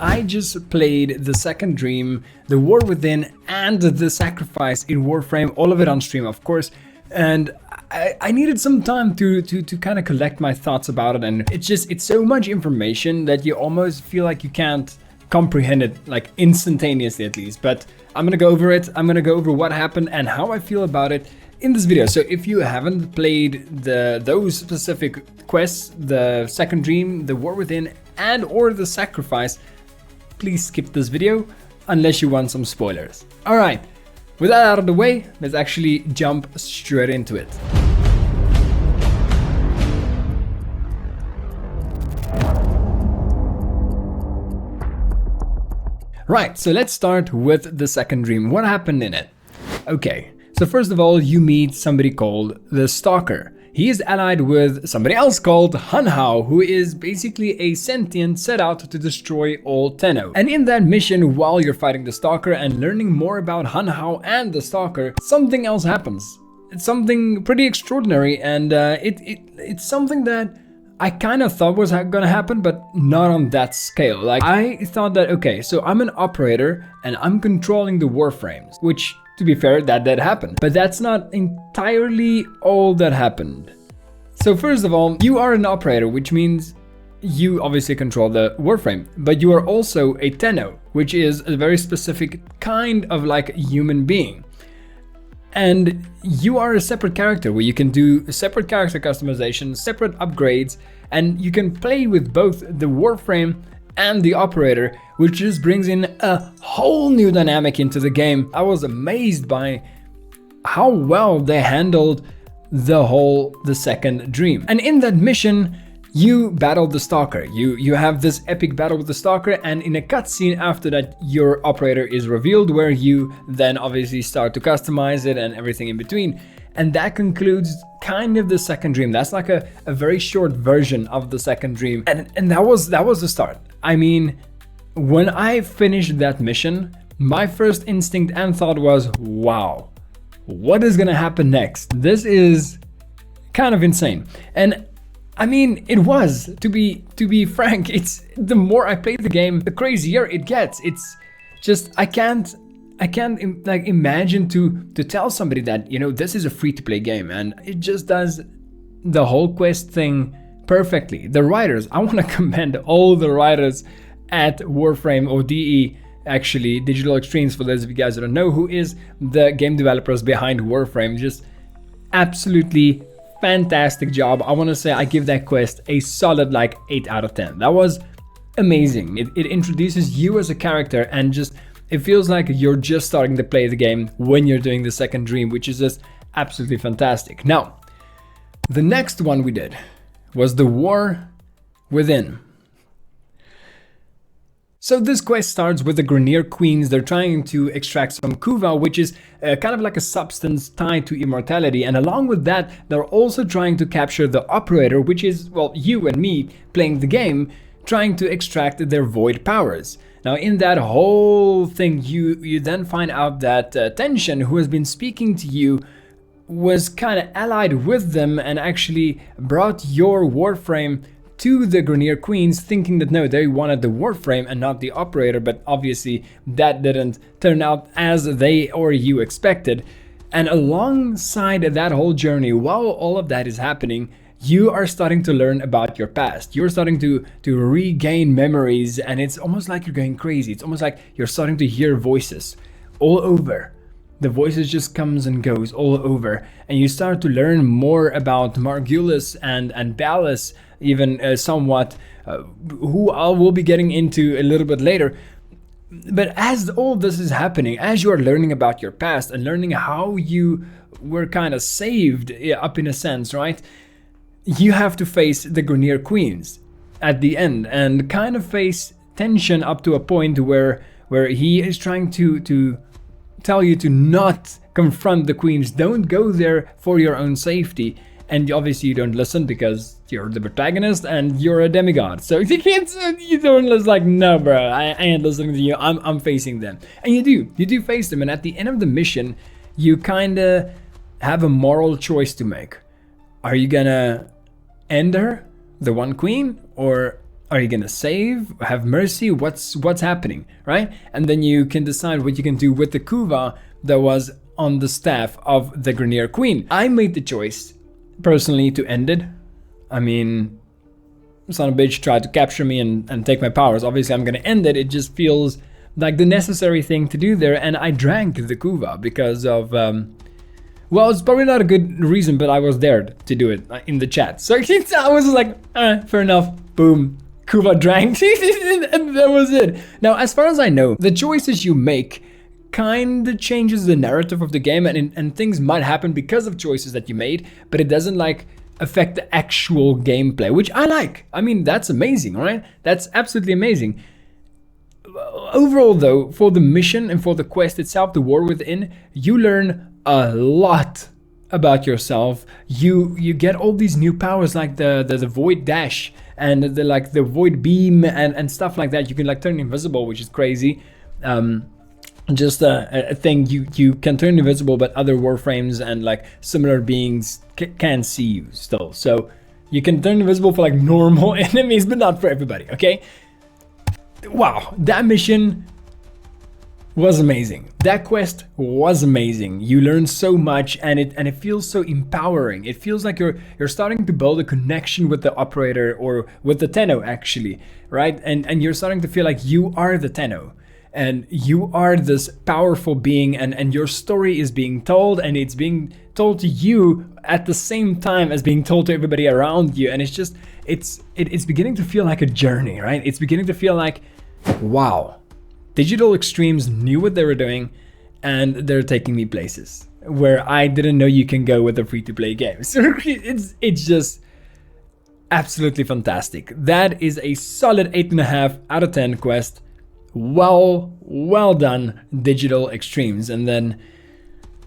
I just played the Second Dream, the War Within, and the Sacrifice in Warframe, all of it on stream, of course. And I needed some time to kind of collect my thoughts about it, and it's so much information that you almost feel like you can't comprehend it like instantaneously at least. But I'm gonna go over it. I'm gonna go over what happened and how I feel about it in this video. So if you haven't played those specific quests, the Second Dream, the War Within, and or the Sacrifice, please skip this video unless you want some spoilers. All right, with that out of the way, let's actually jump straight into it. Right, so let's start with the Second Dream. What happened in it? Okay, so first of all, you meet somebody called the Stalker. He is allied with somebody else called Hanhao, who is basically a sentient set out to destroy all Tenno. And in that mission, while you're fighting the Stalker and learning more about Hanhao and the Stalker, something else happens. It's something pretty extraordinary, and it's something that I kind of thought was gonna happen, but not on that scale. Like, I thought that, okay, so I'm an operator and I'm controlling the Warframes, which, to be fair, that did happen. But that's not entirely all that happened. So first of all, you are an operator, which means you obviously control the Warframe, but you are also a Tenno, which is a very specific kind of like human being. And you are a separate character where you can do separate character customization, separate upgrades, and you can play with both the Warframe and the operator, which just brings in a whole new dynamic into the game. I was amazed by how well they handled the Second Dream. And in that mission, you battle the Stalker. You have this epic battle with the Stalker, and in a cutscene after that, your operator is revealed, where you then obviously start to customize it and everything in between. And that concludes kind of the Second Dream. That's like a very short version of the Second Dream. And that was the start. I mean, when I finished that mission, my first instinct and thought was, wow, what is gonna happen next? This is kind of insane. And I mean, it was, to be frank, it's the more I play the game, the crazier it gets. It's just, I can't like imagine to tell somebody that, you know, this is a free-to-play game, and it just does the whole quest thing perfectly. The writers, I want to commend all the writers at Warframe, or DE, actually, Digital Extremes, for those of you guys that don't know, who is the game developers behind Warframe. Just absolutely fantastic job. I want to say I give that quest a solid like 8 out of 10. That was amazing. It introduces you as a character, and just it feels like you're just starting to play the game when you're doing the Second Dream, which is just absolutely fantastic. Now, the next one we did was the War Within. So this quest starts with the Grenier Queens. They're trying to extract some Kuva, which is kind of like a substance tied to immortality. And along with that, they're also trying to capture the operator, which is, well, you and me playing the game, trying to extract their void powers. Now, in that whole thing, you then find out that Tension, who has been speaking to you, was kind of allied with them and actually brought your Warframe to the Grenier Queens, thinking that no, they wanted the Warframe and not the operator, but obviously that didn't turn out as they or you expected. And alongside that whole journey, while all of that is happening, you are starting to learn about your past. You're starting to regain memories, and it's almost like you're going crazy. It's almost like you're starting to hear voices all over. The voices just comes and goes all over, and you start to learn more about Margulis and Ballas, even somewhat, who I will be getting into a little bit later. But as all this is happening, as you are learning about your past and learning how you were kind of saved up in a sense, right? You have to face the Grenier Queens at the end and kind of face Tension up to a point where he is trying to tell you to not confront the queens. Don't go there for your own safety. And obviously you don't listen because you're the protagonist and you're a demigod. So you don't listen, like, no bro, I ain't listening to you, I'm facing them. And you do face them, and at the end of the mission, you kinda have a moral choice to make. Are you gonna end her, the one queen, or Are you gonna save? Have mercy? What's happening, right? And then you can decide what you can do with the kuva that was on the staff of the Grenier Queen. I made the choice, personally, to end it. I mean, son of a bitch tried to capture me and take my powers. Obviously, I'm gonna end it. It just feels like the necessary thing to do there, and I drank the kuva because of... well, it's probably not a good reason, but I was dared to do it in the chat. So I was like, fair enough, boom. Kuva drank, and that was it. Now, as far as I know, the choices you make kind of changes the narrative of the game, and things might happen because of choices that you made, but it doesn't like affect the actual gameplay, which I like. I mean, that's amazing, right? That's absolutely amazing. Overall, though, for the mission and for the quest itself, the War Within, you learn a lot about yourself. You get all these new powers like the Void Dash and the Void Beam and stuff like that. You can like turn invisible, which is crazy. Just a thing you can turn invisible, but other Warframes and like similar beings can see you still. So you can turn invisible for like normal enemies, but not for everybody. Okay. Wow, that mission was amazing. That quest was amazing. You learn so much, and it feels so empowering. It feels like you're starting to build a connection with the operator, or with the Tenno actually, right? And you're starting to feel like you are the Tenno, and you are this powerful being, and your story is being told, and it's being told to you at the same time as being told to everybody around you. And it's just it's beginning to feel like a journey, right? It's beginning to feel like, wow, Digital Extremes knew what they were doing, and they're taking me places where I didn't know you can go with a free-to-play game. So it's just absolutely fantastic. That is a solid 8.5 out of 10 quest. Well done, Digital Extremes. And then,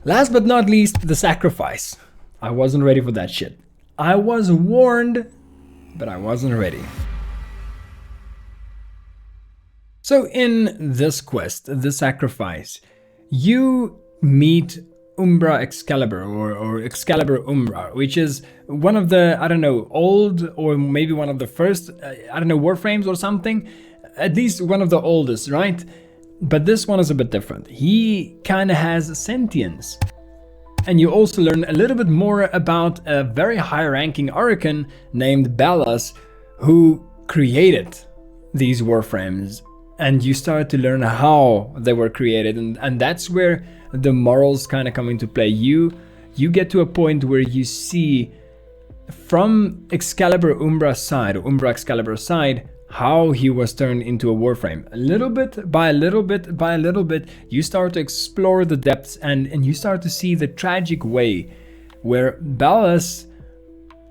last but not least, the sacrifice. I wasn't ready for that shit. I was warned, but I wasn't ready. So in this quest, the sacrifice, you meet Umbra Excalibur, or Excalibur Umbra, which is one of the, I don't know, old, or maybe one of the first, I don't know, Warframes or something. At least one of the oldest, right? But this one is a bit different. He kind of has sentience. And you also learn a little bit more about a very high-ranking Archon named Ballas, who created these Warframes. And you start to learn how they were created, and that's where the morals kind of come into play. You get to a point where you see from Excalibur Umbra's side, or Umbra Excalibur's side, how he was turned into a Warframe. A little bit by a little bit by a little bit, you start to explore the depths, and you start to see the tragic way where Ballas,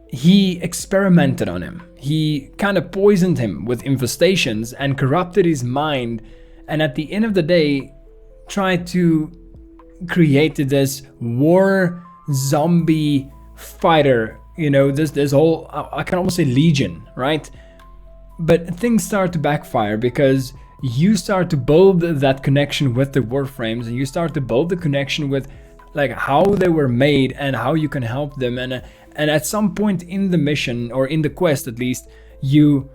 he experimented on him. He kind of poisoned him with infestations and corrupted his mind, and at the end of the day tried to create this war zombie fighter, you know, this whole, I can almost say legion, right? But things start to backfire because you start to build that connection with the Warframes, and you start to build the connection with like how they were made and how you can help them. And at some point in the mission, or in the quest at least, you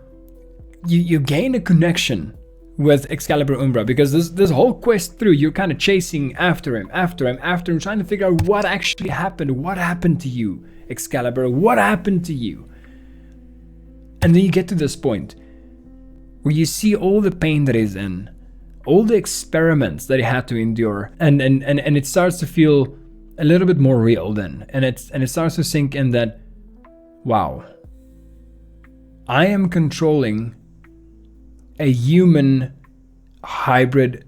gain a connection with Excalibur Umbra, because this whole quest through, you're kind of chasing after him, trying to figure out what actually happened. What happened to you, Excalibur? What happened to you? And then you get to this point where you see all the pain that he's in, all the experiments that he had to endure, and it starts to feel a little bit more real then, and it starts to sink in that, wow, I am controlling a human hybrid,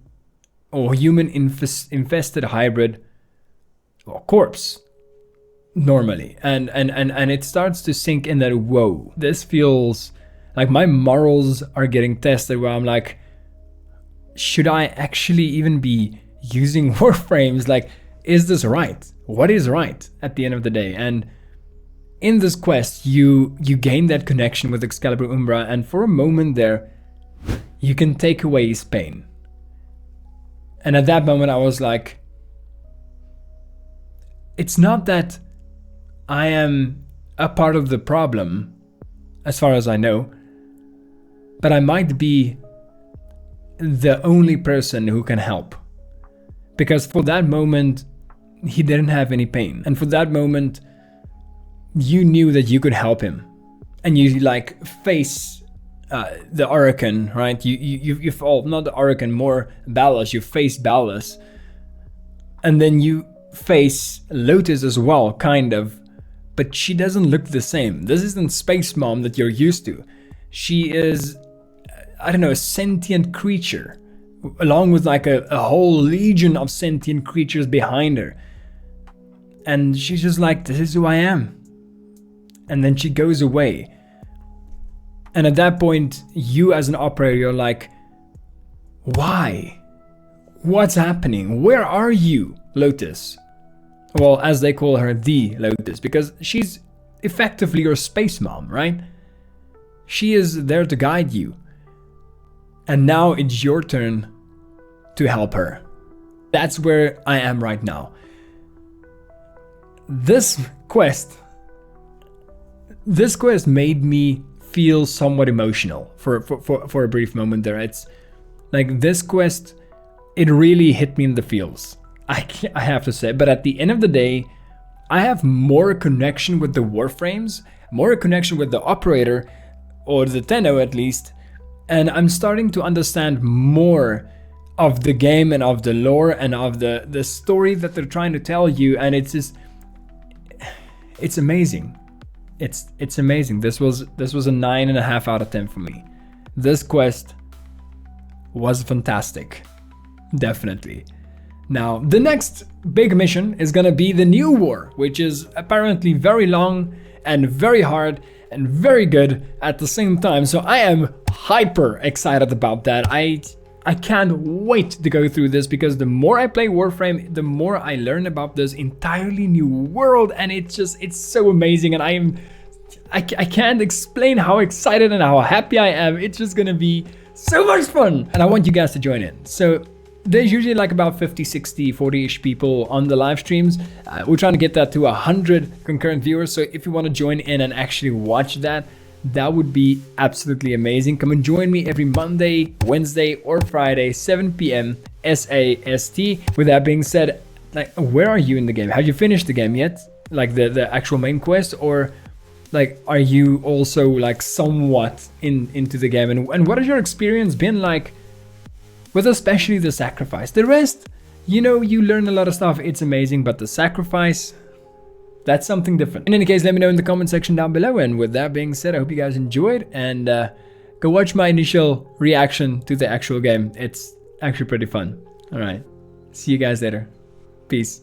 or human infested hybrid, or corpse normally, and it starts to sink in that, whoa, this feels like my morals are getting tested, where I'm like, should I actually even be using Warframes? Like, is this right? What is right at the end of the day? And in this quest, you gain that connection with Excalibur Umbra, and for a moment there, you can take away his pain. And at that moment, I was like, it's not that I am a part of the problem, as far as I know, but I might be the only person who can help. Because for that moment, he didn't have any pain. And for that moment, you knew that you could help him. And you like face the Orokin, right? You fall, not the Orokin, more Ballas. You face Ballas. And then you face Lotus as well, kind of. But she doesn't look the same. This isn't Space Mom that you're used to. She is, I don't know, a sentient creature. Along with like a whole legion of sentient creatures behind her. And she's just like, this is who I am. And then she goes away. And at that point, you as an operator, you're like, why? What's happening? Where are you, Lotus? Well, as they call her, the Lotus, because she's effectively your space mom, right? She is there to guide you. And now it's your turn to help her. That's where I am right now. This quest made me feel somewhat emotional for a brief moment there. It's like this quest, it really hit me in the feels. I have to say. But at the end of the day, I have more connection with the Warframes, more connection with the operator, or the Tenno at least, and I'm starting to understand more of the game and of the lore and of the story that they're trying to tell you, and it's just, it's amazing. It's amazing. This was a 9.5 out of 10 for me. This quest was fantastic. Definitely. Now, the next big mission is gonna be the New War, which is apparently very long and very hard and very good at the same time. So I am hyper excited about that. I can't wait to go through this, because the more I play Warframe, the more I learn about this entirely new world, and it's so amazing, and I can't explain how excited and how happy I am. It's just gonna be so much fun, and I want you guys to join in. So there's usually like about 50, 60, 40-ish people on the live streams. We're trying to get that to 100 concurrent viewers. So if you want to join in and actually watch that, that would be absolutely amazing. Come and join me every Monday, Wednesday, or Friday, 7 p.m. SAST. With that being said, like, where are you in the game? Have you finished the game yet? Like the actual main quest, or like, are you also like somewhat into the game? And what has your experience been like with especially the sacrifice? The rest, you know, you learn a lot of stuff. It's amazing, but the sacrifice, that's something different. In any case, let me know in the comment section down below. And with that being said, I hope you guys enjoyed, and go watch my initial reaction to the actual game. It's actually pretty fun. All right, see you guys later. Peace.